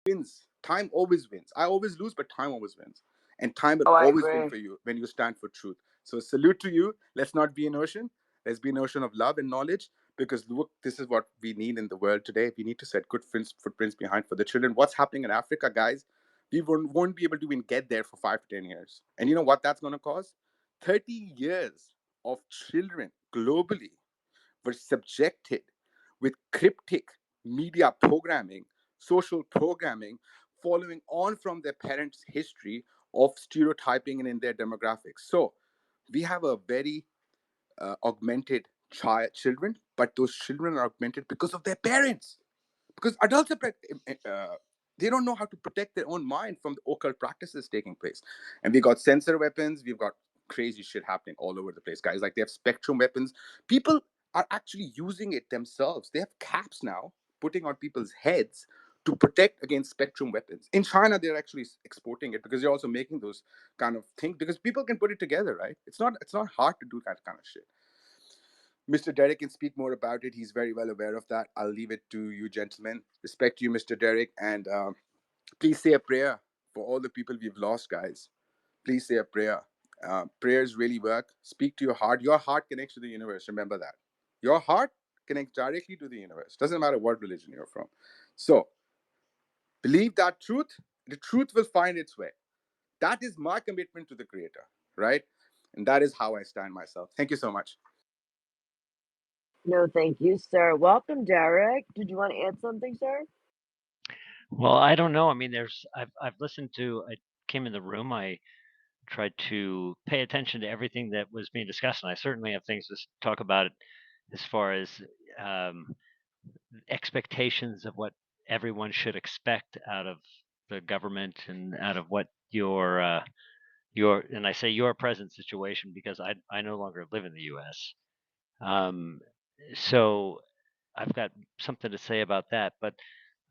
wins. Time always wins. I always lose, but time always wins. And time will Oh, I always win agree. for you when you stand for truth. So salute to you. Let's not be an ocean. Let's be an ocean of love and knowledge, because look, this is what we need in the world today. We need to set good footprints behind for the children. What's happening in Africa, guys? We won't be able to even get there for 5 to 10 years. And you know what that's going to cause? 30 years of children globally were subjected with cryptic media programming, social programming, following on from their parents' history of stereotyping and in their demographics. So we have a very augmented children, but those children are augmented because of their parents, because adults are they don't know how to protect their own mind from the occult practices taking place. And we got sensor weapons, we've got crazy shit happening all over the place, guys. Like, they have spectrum weapons. People are actually using it themselves. They have caps now putting on people's heads to protect against spectrum weapons. In China, they're actually exporting it because they're also making those kind of things, because people can put it together, right? It's not hard to do that kind of shit. Mr. Derek can speak more about it. He's very well aware of that. I'll leave it to you, gentlemen. Respect to you, Mr. Derek. And please say a prayer for all the people we've lost, guys. Please say a prayer. Prayers really work. Speak to your heart. Your heart connects to the universe. Remember that. Your heart connects directly to the universe. Doesn't matter what religion you're from. So believe that truth. The truth will find its way. That is my commitment to the Creator, right? And that is how I stand myself. Thank you so much. No, thank you, sir. Welcome, Derek. Did you want to add something, sir? Well, I don't know. I mean, I've listened to. I came in the room. I tried to pay attention to everything that was being discussed, and I certainly have things to talk about as far as um, expectations of what everyone should expect out of the government and out of what your and I say your present situation because I no longer live in the U.S. Um, so I've got something to say about that, but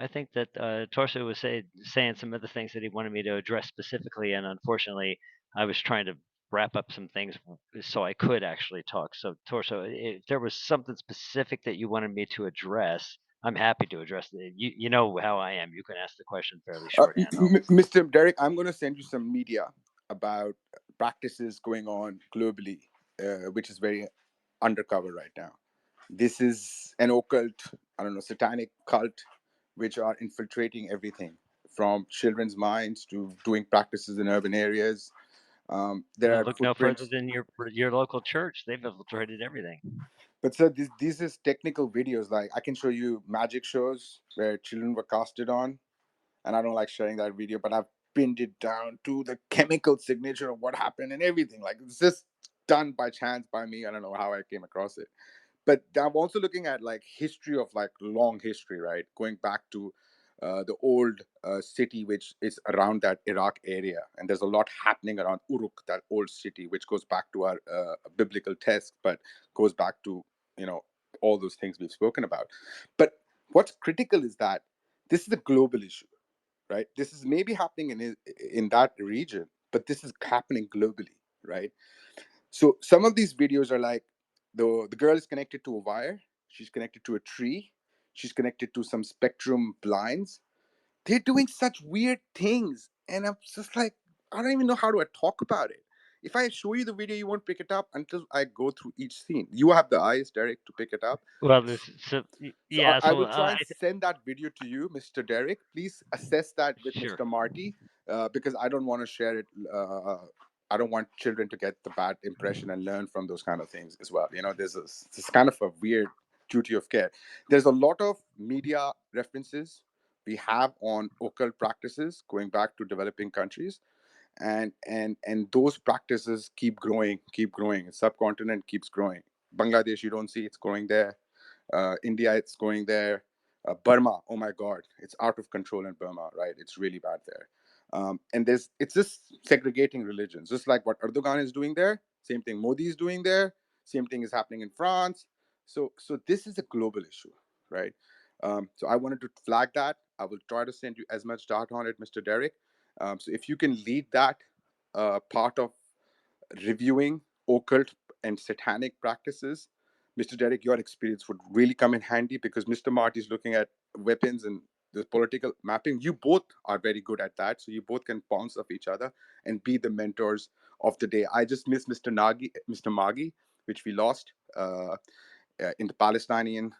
I think that Torso was saying some other things that he wanted me to address specifically, and unfortunately, I was trying to wrap up some things so I could actually talk. So Torso, if there was something specific that you wanted me to address, I'm happy to address it. You know how I am. You can ask the question fairly shorthand. I'll listen. Mr. Derek, I'm going to send you some media about practices going on globally, which is very undercover right now. This is an occult, I don't know, satanic cult, which are infiltrating everything from children's minds to doing practices in urban areas. There are Look no further footprints. than your local church. They've infiltrated everything. But sir, these is technical videos. Like, I can show you magic shows where children were casted on, and I don't like sharing that video, but I've pinned it down to the chemical signature of what happened and everything. Like, it's just done by chance by me. I don't know how I came across it. But I'm also looking at like history of like long history, right? Going back to the old city, which is around that Iraq area, and there's a lot happening around Uruk, that old city, which goes back to our biblical text, but goes back to, you know, all those things we've spoken about. But what's critical is that this is a global issue, right? This is maybe happening in that region, but this is happening globally, right? So some of these videos are like, the girl is connected to a wire, she's connected to a tree, she's connected to some spectrum blinds. They're doing such weird things, and I'm just like, I don't even know how to talk about it. If I show you the video, you won't pick it up until I go through each scene. You have the eyes, Derek, to pick it up. Well, this so So yeah. I So will try and send that video to you, Mr. Derek. Please assess that with sure. Mr. Marty, because I don't want to share it. I don't want children to get the bad impression and learn from those kind of things as well. You know, this kind of a weird duty of care. There's a lot of media references we have on occult practices going back to developing countries, and those practices keep growing. Subcontinent keeps growing. Bangladesh, you don't see it's growing there. India, it's going there. Burma, oh my God, it's out of control in Burma, right? It's really bad there. And it's just segregating religions, just like what Erdogan is doing there. Same thing Modi is doing there. Same thing is happening in France. So this is a global issue, right? So I wanted to flag that. I will try to send you as much data on it, Mr. Derek. So if you can lead that part of reviewing occult and satanic practices, Mr. Derek, your experience would really come in handy, because Mr. Marty is looking at weapons and the political mapping. You both are very good at that, so you both can bounce off each other and be the mentors of the day. I just miss Mr. Magi, which we lost in the Palestinian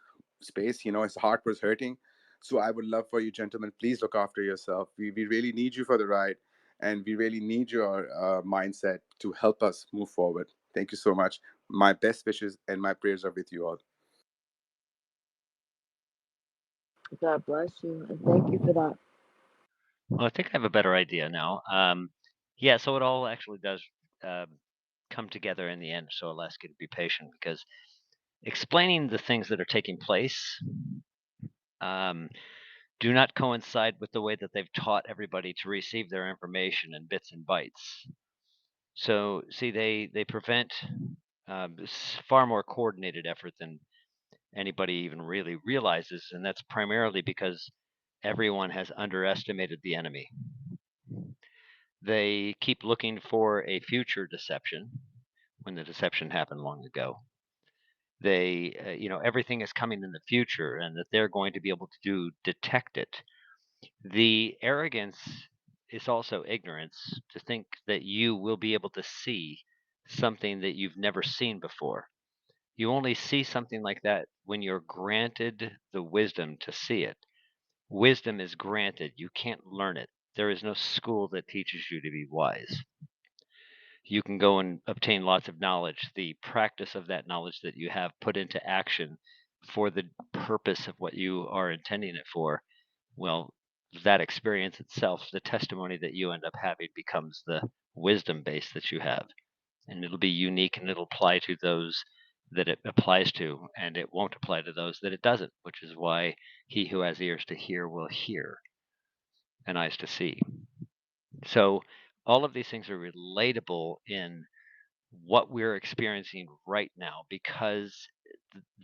space. His heart was hurting. So I would love for you, gentlemen, please look after yourself. We really need you for the ride, and we really need your mindset to help us move forward. Thank you so much. My best wishes and my prayers are with you all. God bless you, and thank you for that. Well, I think I have a better idea now. Yeah, so it all actually does come together in the end. So I'll ask you to be patient because explaining the things that are taking place do not coincide with the way that they've taught everybody to receive their information in bits and bytes. So, see, they prevent far more coordinated effort than anybody even really realizes, and that's primarily because everyone has underestimated the enemy. They keep looking for a future deception when the deception happened long ago. They, everything is coming in the future, and that they're going to be able to detect it. The arrogance is also ignorance to think that you will be able to see something that you've never seen before. You only see something like that when you're granted the wisdom to see it. Wisdom is granted, you can't learn it. There is no school that teaches you to be wise. You can go and obtain lots of knowledge. The practice of that knowledge that you have put into action for the purpose of what you are intending it for, well, that experience itself, the testimony that you end up having, becomes the wisdom base that you have. And it'll be unique and it'll apply to those that it applies to, and it won't apply to those that it doesn't, which is why he who has ears to hear will hear and eyes to see. So all of these things are relatable in what we're experiencing right now because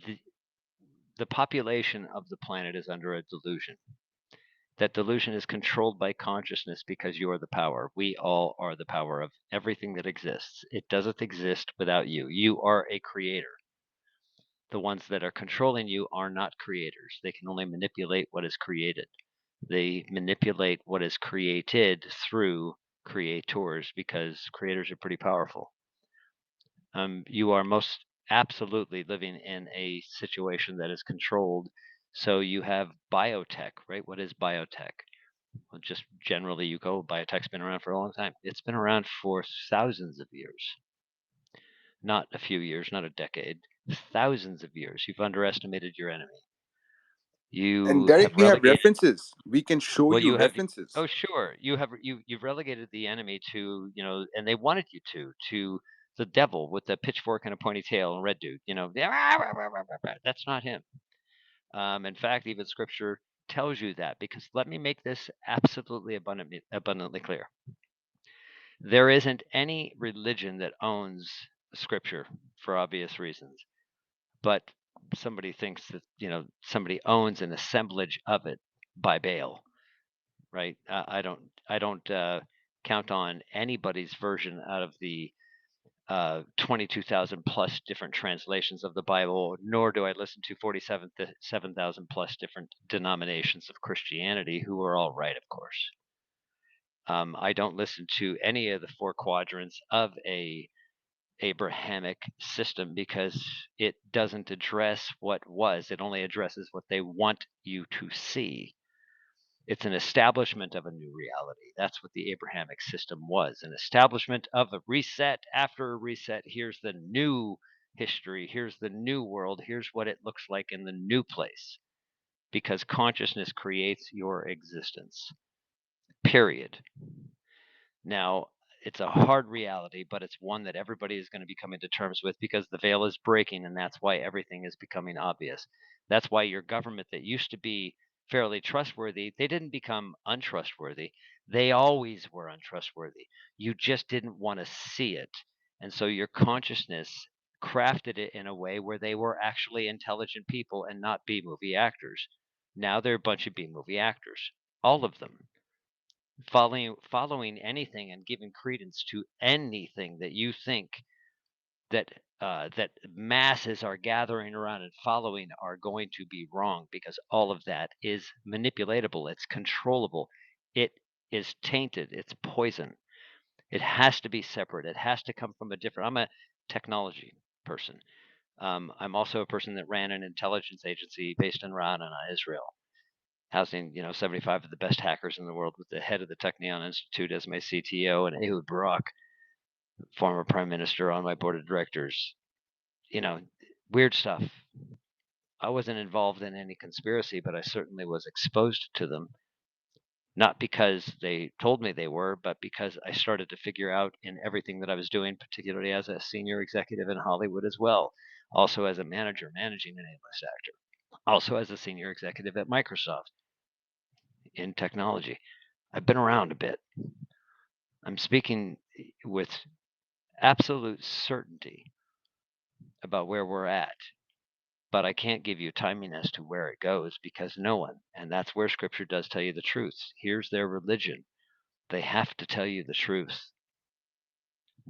the, the population of the planet is under a delusion. That delusion is controlled by consciousness because you are the power. We all are the power of everything that exists. It doesn't exist without you. You are a creator. The ones that are controlling you are not creators. They can only manipulate what is created. They manipulate what is created through creators because creators are pretty powerful. You are most absolutely living in a situation that is controlled. So you have biotech, right? What is biotech? Well, just generally, you go, biotech's been around for a long time. It's been around for thousands of years, not a few years, not a decade, thousands of years. You've underestimated your enemy. And You Derek, have we have relegated. references. We can show Well, you you have. references. Oh, sure. You've relegated the enemy to, and they wanted you to the devil with the pitchfork and a pointy tail and red dude. That's not him. In fact, even Scripture tells you that, because let me make this absolutely abundantly clear. There isn't any religion that owns Scripture for obvious reasons, but somebody thinks that somebody owns an assemblage of it by Baal, right? I don't count on anybody's version out of the 22,000 plus different translations of the Bible, nor do I listen to 47,000 plus different denominations of Christianity, who are all right, of course. I don't listen to any of the four quadrants of a Abrahamic system because it doesn't address what was. It only addresses what they want you to see. It's an establishment of a new reality. That's what the Abrahamic system was, an establishment of a reset after a reset. Here's the new history. Here's the new world. Here's what it looks like in the new place, because consciousness creates your existence, period. Now, it's a hard reality, but it's one that everybody is going to be coming to terms with because the veil is breaking, and that's why everything is becoming obvious. That's why your government that used to be fairly trustworthy, they didn't become untrustworthy. They always were untrustworthy. You just didn't want to see it. And so your consciousness crafted it in a way where they were actually intelligent people and not B-movie actors. Now they're a bunch of B-movie actors, all of them. Following anything and giving credence to anything that you think that that masses are gathering around and following are going to be wrong, because all of that is manipulatable. It's controllable. It is tainted. It's poison. It has to be separate. It has to come from a different. I'm a technology person. I'm also a person that ran an intelligence agency based in Ra'anana, Israel, housing 75 of the best hackers in the world, with the head of the Technion Institute as my CTO, and Ehud Barak, former prime minister, on my board of directors. Weird stuff. I wasn't involved in any conspiracy, but I certainly was exposed to them. Not because they told me they were, but because I started to figure out in everything that I was doing, particularly as a senior executive in Hollywood as well, also as a manager managing an A-list actor, also as a senior executive at Microsoft in technology. I've been around a bit. I'm speaking with absolute certainty about where we're at, but I can't give you timing as to where it goes, because no one, and that's where scripture does tell you the truth. Here's their religion. They have to tell you the truth.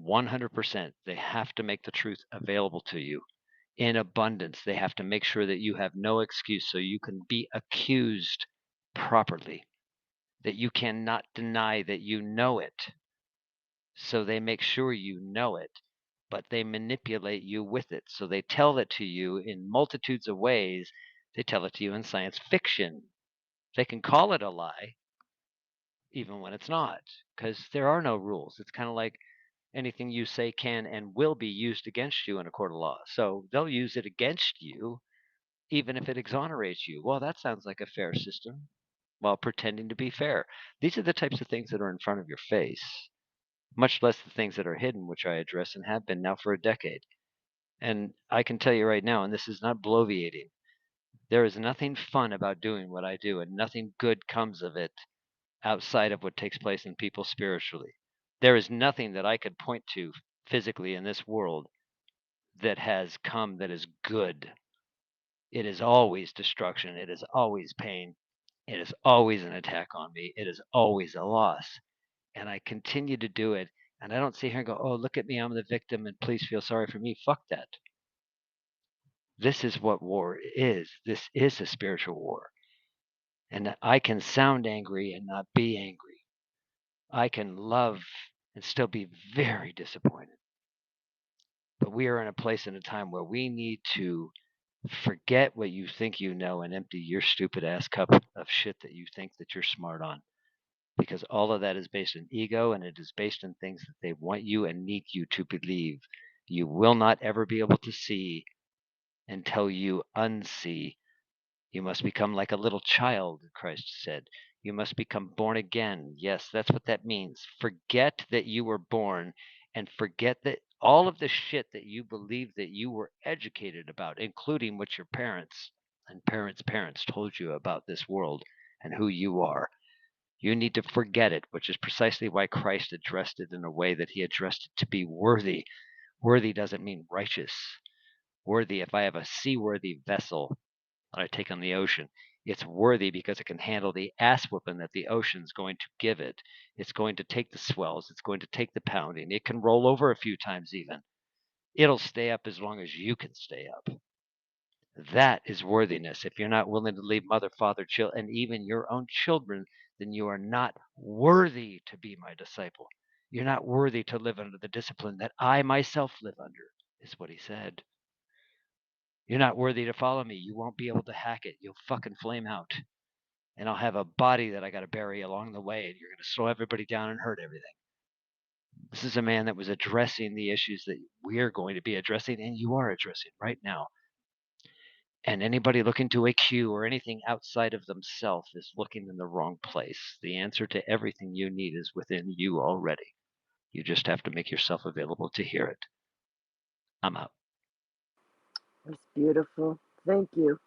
100%. They have to make the truth available to you in abundance. They have to make sure that you have no excuse, so you can be accused properly, that you cannot deny that you know it. So they make sure you know it, but they manipulate you with it. So they tell it to you in multitudes of ways. They tell it to you in science fiction. They can call it a lie, even when it's not, because there are no rules. It's kind of like anything you say can and will be used against you in a court of law. So they'll use it against you, even if it exonerates you. Well, that sounds like a fair system, while pretending to be fair. These are the types of things that are in front of your face, much less the things that are hidden, which I address and have been now for a decade. And I can tell you right now, and this is not bloviating, there is nothing fun about doing what I do, and nothing good comes of it outside of what takes place in people spiritually. There is nothing that I could point to physically in this world that has come that is good. It is always destruction. It is always pain. It is always an attack on me. It is always a loss. And I continue to do it. And I don't sit here and go, oh, look at me, I'm the victim, and please feel sorry for me. Fuck that. This is what war is. This is a spiritual war. And I can sound angry and not be angry. I can love and still be very disappointed. But we are in a place and a time where we need to forget what you think you know and empty your stupid ass cup of shit that you think that you're smart on. Because all of that is based in ego, and it is based in things that they want you and need you to believe. You will not ever be able to see until you unsee. You must become like a little child, Christ said. You must become born again. Yes, that's what that means. Forget that you were born, and forget that all of the shit that you believe that you were educated about, including what your parents and parents' told you about this world and who you are. You need to forget it, which is precisely why Christ addressed it in a way that he addressed it to be worthy. Worthy doesn't mean righteous. Worthy, if I have a seaworthy vessel that I take on the ocean, it's worthy because it can handle the ass whooping that the ocean's going to give it. It's going to take the swells. It's going to take the pounding. It can roll over a few times even. It'll stay up as long as you can stay up. That is worthiness. If you're not willing to leave mother, father, child, and even your own children, then you are not worthy to be my disciple. You're not worthy to live under the discipline that I myself live under, is what he said. You're not worthy to follow me. You won't be able to hack it. You'll fucking flame out. And I'll have a body that I got to bury along the way, and you're going to slow everybody down and hurt everything. This is a man that was addressing the issues that we're going to be addressing, and you are addressing right now. And anybody looking to a cue or anything outside of themselves is looking in the wrong place. The answer to everything you need is within you already. You just have to make yourself available to hear it. I'm out. It's beautiful. Thank you.